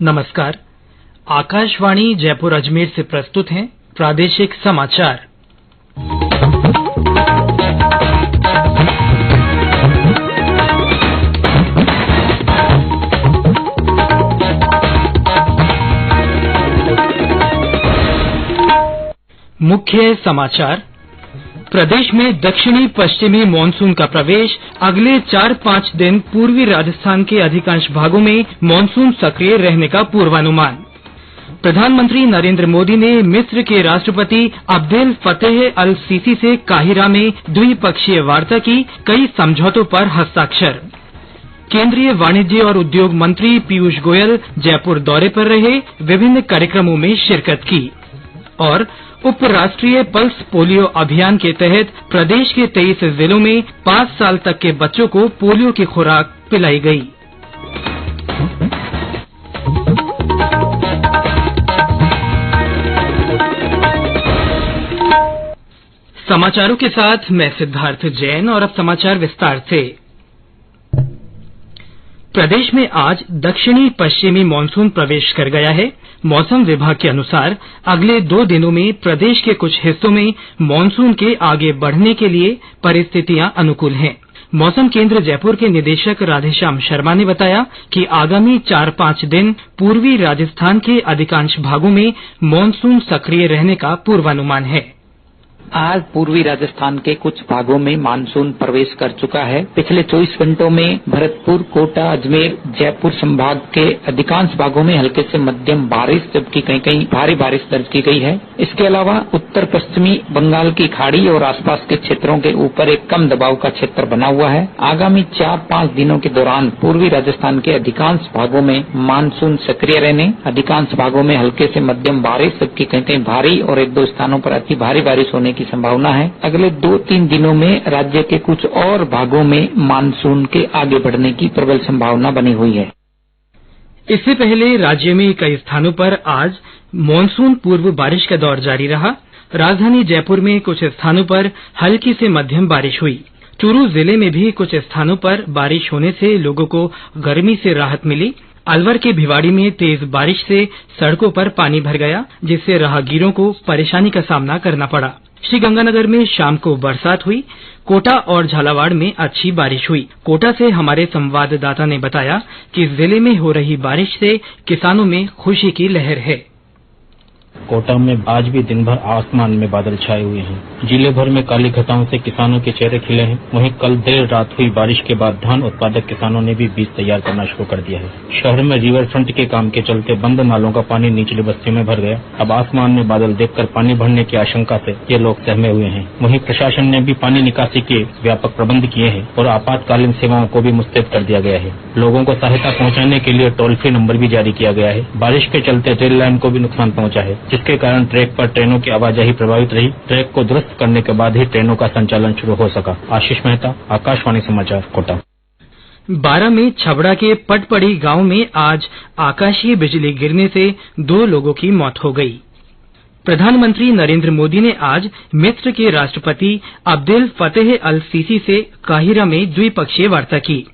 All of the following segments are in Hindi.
नमस्कार। आकाशवाणी जयपुर अजमेर से प्रस्तुत हैं प्रादेशिक समाचार। मुख्य समाचार। प्रदेश में दक्षिणी पश्चिमी मानसून का प्रवेश। अगले 4-5 दिन पूर्वी राजस्थान के अधिकांश भागों में मानसून सक्रिय रहने का पूर्वानुमान। प्रधानमंत्री नरेंद्र मोदी ने मिस्र के राष्ट्रपति अब्देल फतेह अल सीसी से काहिरा में द्विपक्षीय वार्ता की। कई समझौतों पर हस्ताक्षर। केंद्रीय वाणिज्य और उद्योग मंत्री पीयूष गोयल जयपुर दौरे पर रहे, विभिन्न कार्यक्रमों में शिरकत की। और उपराष्ट्रीय पल्स पोलियो अभियान के तहत प्रदेश के 23 जिलों में 5 साल तक के बच्चों को पोलियो की खुराक पिलाई गई। समाचारों के साथ मैं सिद्धार्थ जैन और अब समाचार विस्तार से। प्रदेश में आज दक्षिणी पश्चिमी मानसून प्रवेश कर गया है। मौसम विभाग के अनुसार अगले 2 दिनों में प्रदेश के कुछ हिस्सों में मानसून के आगे बढ़ने के लिए परिस्थितियां अनुकूल हैं। मौसम केंद्र जयपुर के निदेशक राधेश्याम शर्मा ने बताया कि आगामी 4-5 दिन पूर्वी राजस्थान के अधिकांश भागों में मानसून सक्रिय रहने का पूर्वानुमान है। आज पूर्वी राजस्थान के कुछ भागों में मानसून प्रवेश कर चुका है। पिछले 24 घंटों में भरतपुर, कोटा, अजमेर, जयपुर संभाग के अधिकांश भागों में हल्के से मध्यम बारिश, जबकि कहीं कहीं भारी बारिश दर्ज की गई है। इसके अलावा उत्तर पश्चिमी बंगाल की खाड़ी और आसपास के क्षेत्रों के ऊपर एक कम दबाव का क्षेत्र बना हुआ है। आगामी 4-5 दिनों के दौरान पूर्वी राजस्थान के अधिकांश भागों में मानसून सक्रिय रहने, अधिकांश भागों में हल्के से मध्यम बारिश, जबकि कहीं कहीं भारी और 1-2 स्थानों पर अति भारी बारिश होने की संभावना है। अगले 2-3 दिनों में राज्य के कुछ और भागों में मानसून के आगे बढ़ने की प्रबल संभावना बनी हुई है। इससे पहले राज्य में कई स्थानों पर आज मानसून पूर्व बारिश का दौर जारी रहा। राजधानी जयपुर में कुछ स्थानों पर हल्की से मध्यम बारिश हुई। चूरू जिले में भी कुछ स्थानों पर बारिश होने से लोगों को गर्मी से राहत मिली। अलवर के भिवाड़ी में तेज बारिश से सड़कों पर पानी भर गया, जिससे राहगीरों को परेशानी का सामना करना पड़ा। श्रीगंगानगर में शाम को बरसात हुई। कोटा और झालावाड़ में अच्छी बारिश हुई। कोटा से हमारे संवाददाता ने बताया कि जिले में हो रही बारिश से किसानों में खुशी की लहर है। कोटा में आज भी दिन भर आसमान में बादल छाए हुए हैं। जिले भर में काली घटाओं से किसानों के चेहरे खिले हैं। वहीं कल देर रात हुई बारिश के बाद धान उत्पादक किसानों ने भी बीज तैयार करना शुरू कर दिया है। शहर में रिवर फ्रंट के काम के चलते बंद नालों का पानी निचली बस्तियों में भर गया। अब आसमान में बादल देखकर पानी भरने की आशंका से ये लोग सहमे हुए हैं। वहीं प्रशासन ने भी पानी निकासी के व्यापक प्रबंध किए हैं और आपातकालीन सेवाओं को भी मुस्तैद कर दिया गया है। लोगों को सहायता पहुँचाने के लिए टोल फ्री नंबर भी जारी किया गया है। बारिश के चलते रेल लाइन को भी नुकसान पहुँचा है, जिसके कारण ट्रैक पर ट्रेनों की आवाजाही प्रभावित रही। ट्रैक को दुरुस्त करने के बाद ही ट्रेनों का संचालन शुरू हो सका। आशीष मेहता, आकाशवाणी समाचार, कोटा। 12 में छबड़ा के पटपड़ी गांव में आज आकाशीय बिजली गिरने से 2 लोगों की मौत हो गई। प्रधानमंत्री नरेंद्र मोदी ने आज मिस्र के राष्ट्रपति अब्देल फतेह अल सीसी से काहिरा में द्विपक्षीय वार्ता की।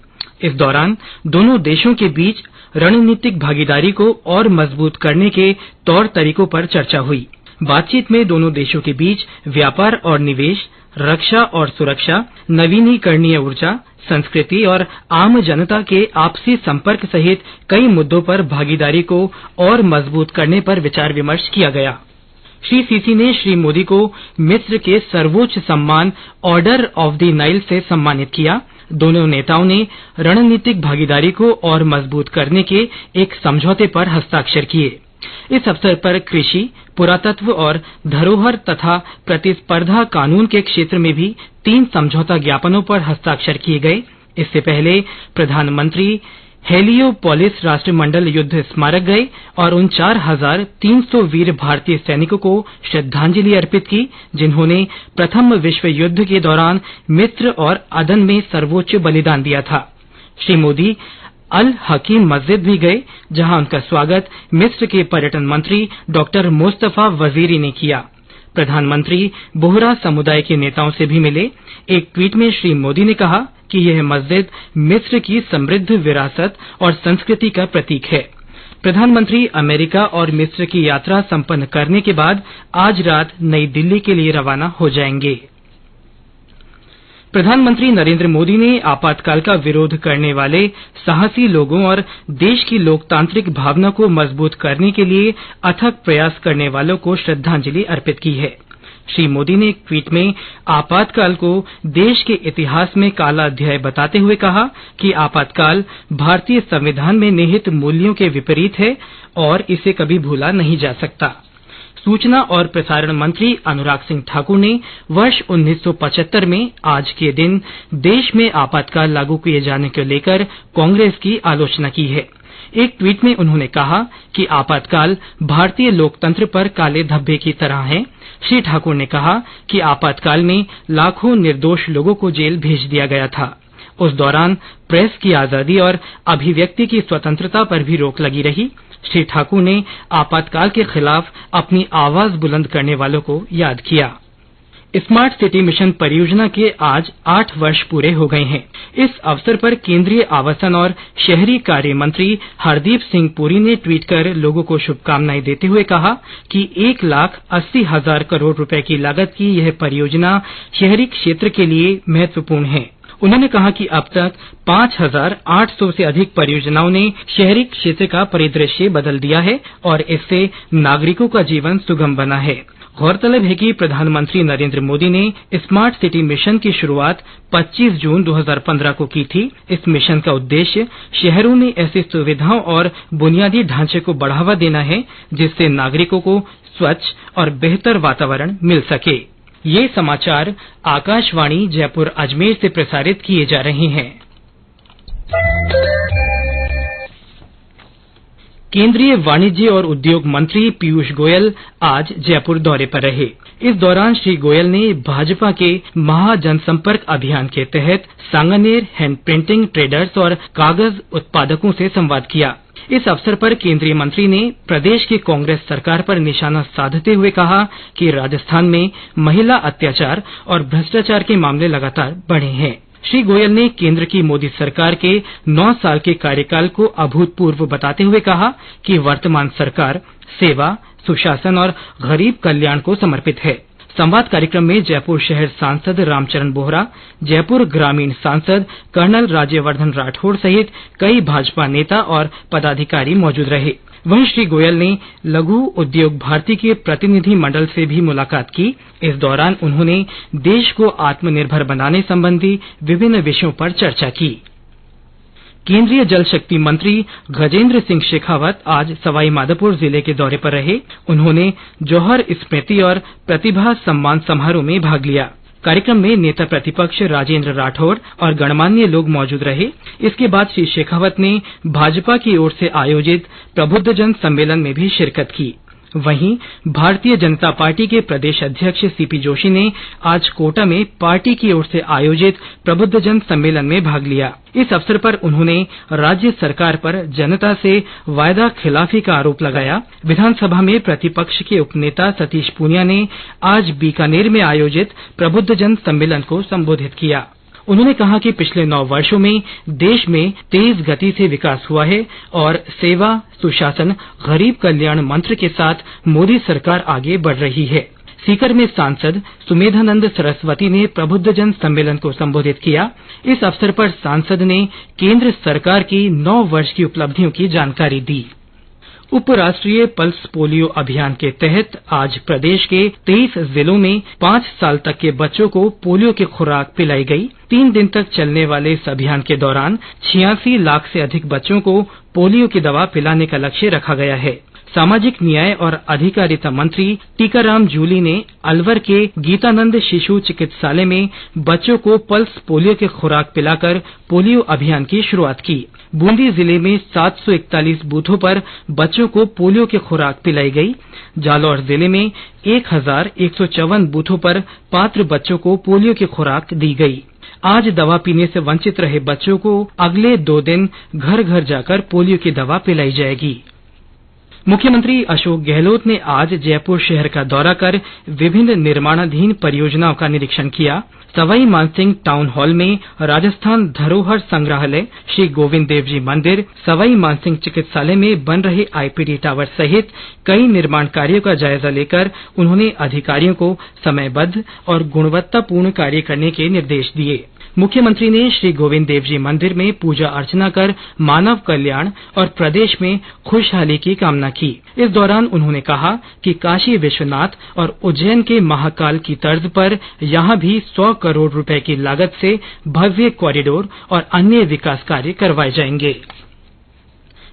इस दौरान दोनों देशों के बीच रणनीतिक भागीदारी को और मजबूत करने के तौर तरीकों पर चर्चा हुई। बातचीत में दोनों देशों के बीच व्यापार और निवेश, रक्षा और सुरक्षा, नवीनीकरणीय ऊर्जा, संस्कृति और आम जनता के आपसी संपर्क सहित कई मुद्दों पर भागीदारी को और मजबूत करने पर विचार विमर्श किया गया। श्री सीसी ने श्री मोदी को मिस्र के सर्वोच्च सम्मान ऑर्डर ऑफ द नाइल से सम्मानित किया। दोनों नेताओं ने रणनीतिक भागीदारी को और मजबूत करने के एक समझौते पर हस्ताक्षर किए। इस अवसर पर कृषि, पुरातत्व और धरोहर तथा प्रतिस्पर्धा कानून के क्षेत्र में भी 3 समझौता ज्ञापनों पर हस्ताक्षर किए गए। इससे पहले प्रधानमंत्री हेलियोपोलिस राष्ट्रमंडल युद्ध स्मारक गए और उन 4,300 वीर भारतीय सैनिकों को श्रद्धांजलि अर्पित की, जिन्होंने प्रथम विश्व युद्ध के दौरान मिस्र और अदन में सर्वोच्च बलिदान दिया था। श्री मोदी अल हकीम मस्जिद भी गए, जहां उनका स्वागत मिस्र के पर्यटन मंत्री डॉक्टर मोस्तफा वजीरी ने किया। प्रधानमंत्री बोहरा समुदाय के नेताओं से भी मिले। एक ट्वीट में श्री मोदी ने कहा कि यह मस्जिद मिस्र की समृद्ध विरासत और संस्कृति का प्रतीक है। प्रधानमंत्री अमेरिका और मिस्र की यात्रा संपन्न करने के बाद आज रात नई दिल्ली के लिए रवाना हो जाएंगे। प्रधानमंत्री नरेंद्र मोदी ने आपातकाल का विरोध करने वाले साहसी लोगों और देश की लोकतांत्रिक भावना को मजबूत करने के लिए अथक प्रयास करने वालों को श्रद्धांजलि अर्पित की है। श्री मोदी ने एक ट्वीट में आपातकाल को देश के इतिहास में काला अध्याय बताते हुए कहा कि आपातकाल भारतीय संविधान में निहित मूल्यों के विपरीत है और इसे कभी भूला नहीं जा सकता। सूचना और प्रसारण मंत्री अनुराग सिंह ठाकुर ने वर्ष 1975 में आज के दिन देश में आपातकाल लागू किए जाने को लेकर कांग्रेस की आलोचना की है। एक ट्वीट में उन्होंने कहा कि आपातकाल भारतीय लोकतंत्र पर काले धब्बे की तरह है। श्री ठाकुर ने कहा कि आपातकाल में लाखों निर्दोष लोगों को जेल भेज दिया गया था। उस दौरान प्रेस की आजादी और अभिव्यक्ति की स्वतंत्रता पर भी रोक लगी रही। श्री ठाकुर ने आपातकाल के खिलाफ अपनी आवाज बुलंद करने वालों को याद किया। स्मार्ट सिटी मिशन परियोजना के आज 8 वर्ष पूरे हो गए हैं। इस अवसर पर केंद्रीय आवासन और शहरी कार्य मंत्री हरदीप सिंह पुरी ने ट्वीट कर लोगों को शुभकामनाएं देते हुए कहा कि 1,80,000 करोड़ रुपए की लागत की यह परियोजना शहरी क्षेत्र के लिए महत्वपूर्ण है। उन्होंने कहा कि अब तक 5,800 से अधिक परियोजनाओं ने शहरी क्षेत्र का परिदृश्य बदल दिया है और इससे नागरिकों का जीवन सुगम बना है। गौरतलब है कि प्रधानमंत्री नरेंद्र मोदी ने स्मार्ट सिटी मिशन की शुरुआत 25 जून 2015 को की थी। इस मिशन का उद्देश्य शहरों में ऐसी सुविधाओं और बुनियादी ढांचे को बढ़ावा देना है जिससे नागरिकों को स्वच्छ और बेहतर वातावरण मिल सके। ये समाचार आकाशवाणी जयपुर अजमेर से प्रसारित किए जा रहे हैं। केंद्रीय वाणिज्य और उद्योग मंत्री पीयूष गोयल आज जयपुर दौरे पर रहे। इस दौरान श्री गोयल ने भाजपा के महाजनसंपर्क अभियान के तहत सांगानेर हैंड प्रिंटिंग ट्रेडर्स और कागज उत्पादकों से संवाद किया। इस अवसर पर केंद्रीय मंत्री ने प्रदेश की कांग्रेस सरकार पर निशाना साधते हुए कहा कि राजस्थान में महिला अत्याचार और भ्रष्टाचार के मामले लगातार बढ़े हैं। श्री गोयल ने केंद्र की मोदी सरकार के 9 साल के कार्यकाल को अभूतपूर्व बताते हुए कहा कि वर्तमान सरकार सेवा, सुशासन और गरीब कल्याण को समर्पित है। संवाद कार्यक्रम में जयपुर शहर सांसद रामचरण बोहरा, जयपुर ग्रामीण सांसद कर्नल राज्यवर्धन राठौड़ सहित कई भाजपा नेता और पदाधिकारी मौजूद रहे। वहीं श्री गोयल ने लघु उद्योग भारती के प्रतिनिधि मंडल से भी मुलाकात की। इस दौरान उन्होंने देश को आत्मनिर्भर बनाने संबंधी विभिन्न विषयों पर चर्चा की। केंद्रीय जल शक्ति मंत्री गजेंद्र सिंह शेखावत आज सवाईमाधोपुर जिले के दौरे पर रहे। उन्होंने जौहर स्मृति और प्रतिभा सम्मान समारोह में भाग लिया। कार्यक्रम में नेता प्रतिपक्ष राजेंद्र राठौड़ और गणमान्य लोग मौजूद रहे। इसके बाद श्री शेखावत ने भाजपा की ओर से आयोजित प्रबुद्धजन सम्मेलन में भी शिरकत की। वहीं भारतीय जनता पार्टी के प्रदेश अध्यक्ष सीपी जोशी ने आज कोटा में पार्टी की ओर से आयोजित प्रबुद्धजन सम्मेलन में भाग लिया। इस अवसर पर उन्होंने राज्य सरकार पर जनता से वायदा खिलाफी का आरोप लगाया। विधानसभा में प्रतिपक्ष के उपनेता सतीश पूनिया ने आज बीकानेर में आयोजित प्रबुद्धजन सम्मेलन को संबोधित किया। उन्होंने कहा कि पिछले 9 वर्षों में देश में तेज गति से विकास हुआ है और सेवा, सुशासन, गरीब कल्याण मंत्र के साथ मोदी सरकार आगे बढ़ रही है। सीकर में सांसद सुमेधानंद सरस्वती ने प्रबुद्धजन सम्मेलन को संबोधित किया। इस अवसर पर सांसद ने केंद्र सरकार की 9 वर्ष की उपलब्धियों की जानकारी दी। उपराष्ट्रीय पल्स पोलियो अभियान के तहत आज प्रदेश के 23 जिलों में 5 साल तक के बच्चों को पोलियो की खुराक पिलाई गई। 3 दिन तक चलने वाले इस अभियान के दौरान 86 लाख से अधिक बच्चों को पोलियो की दवा पिलाने का लक्ष्य रखा गया है। सामाजिक न्याय और अधिकारिता मंत्री टीकाराम जूली ने अलवर के गीतानंद शिशु चिकित्सालय में बच्चों को पल्स पोलियो की खुराक पिलाकर पोलियो अभियान की शुरुआत की। बूंदी जिले में 741 बूथों पर बच्चों को पोलियो की खुराक पिलाई गई। जालौर जिले में 1154 बूथों पर पात्र बच्चों को पोलियो की खुराक दी गई। आज दवा पीने से वंचित रहे बच्चों को अगले 2 दिन घर घर जाकर पोलियो की दवा पिलाई जाएगी। मुख्यमंत्री अशोक गहलोत ने आज जयपुर शहर का दौरा कर विभिन्न निर्माणाधीन परियोजनाओं का निरीक्षण किया। सवाई मानसिंह टाउन हॉल में राजस्थान धरोहर संग्रहालय, श्री गोविंद देव जी मंदिर, सवाई मानसिंह चिकित्सालय में बन रहे आईपीडी टावर सहित कई निर्माण कार्यों का जायजा लेकर उन्होंने अधिकारियों को समयबद्ध और गुणवत्तापूर्ण कार्य करने के निर्देश दिए। मुख्यमंत्री ने श्री गोविंद देव जी मंदिर में पूजा अर्चना कर मानव कल्याण और प्रदेश में खुशहाली की कामना की। इस दौरान उन्होंने कहा कि काशी विश्वनाथ और उज्जैन के महाकाल की तर्ज पर यहां भी 100 करोड़ रुपए की लागत से भव्य कॉरिडोर और अन्य विकास कार्य करवाए जाएंगे।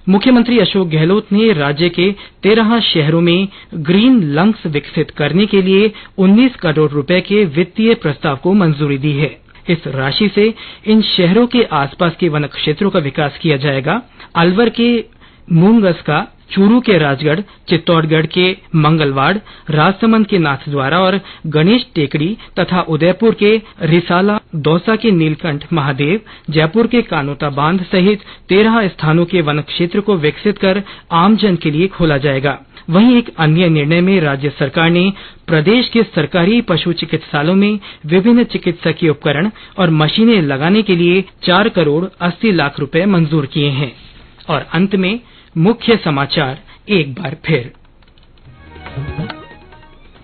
मुख्यमंत्री अशोक गहलोत ने राज्य के 13 शहरों में ग्रीन लंग्स विकसित करने के लिए 19 करोड़ रुपए के वित्तीय प्रस्ताव को मंजूरी दी है। इस राशि से इन शहरों के आसपास के वन क्षेत्रों का विकास किया जाएगा। अलवर के मूंगसका, चूरू के राजगढ़, चित्तौड़गढ़ के मंगलवाड़, राजसमंद के नाथद्वारा और गणेश टेकड़ी तथा उदयपुर के रिसाला, दौसा के नीलकंठ महादेव, जयपुर के कानोता बांध सहित 13 स्थानों के वन क्षेत्र को विकसित कर आमजन के लिए खोला जाएगा। वहीं एक अन्य निर्णय में राज्य सरकार ने प्रदेश के सरकारी पशु चिकित्सालयों में विभिन्न चिकित्सकीय उपकरण और मशीनें लगाने के लिए 4 करोड़ 80 लाख रुपए मंजूर किए हैं। और अंत में मुख्य समाचार एक बार फिर।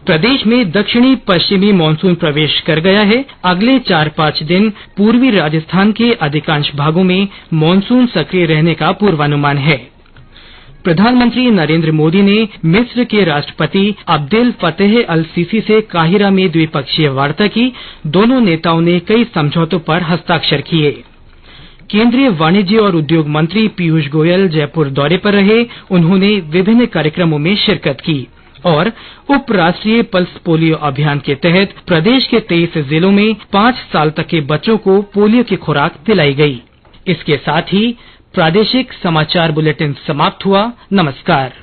प्रदेश में दक्षिणी पश्चिमी मानसून प्रवेश कर गया है। अगले 4-5 दिन पूर्वी राजस्थान के अधिकांश भागों में मानसून सक्रिय रहने का पूर्वानुमान है। प्रधानमंत्री नरेंद्र मोदी ने मिस्र के राष्ट्रपति अब्देल फतेह अल सीसी से काहिरा में द्विपक्षीय वार्ता की। दोनों नेताओं ने कई समझौतों पर हस्ताक्षर किए। केंद्रीय वाणिज्य और उद्योग मंत्री पीयूष गोयल जयपुर दौरे पर रहे। उन्होंने विभिन्न कार्यक्रमों में शिरकत की और उपराष्ट्रीय पल्स पोलियो अभियान के तहत प्रदेश के 23 जिलों में 5 साल तक के बच्चों को पोलियो की खुराक दिलाई गई। इसके साथ ही प्रादेशिक समाचार बुलेटिन समाप्त हुआ। नमस्कार।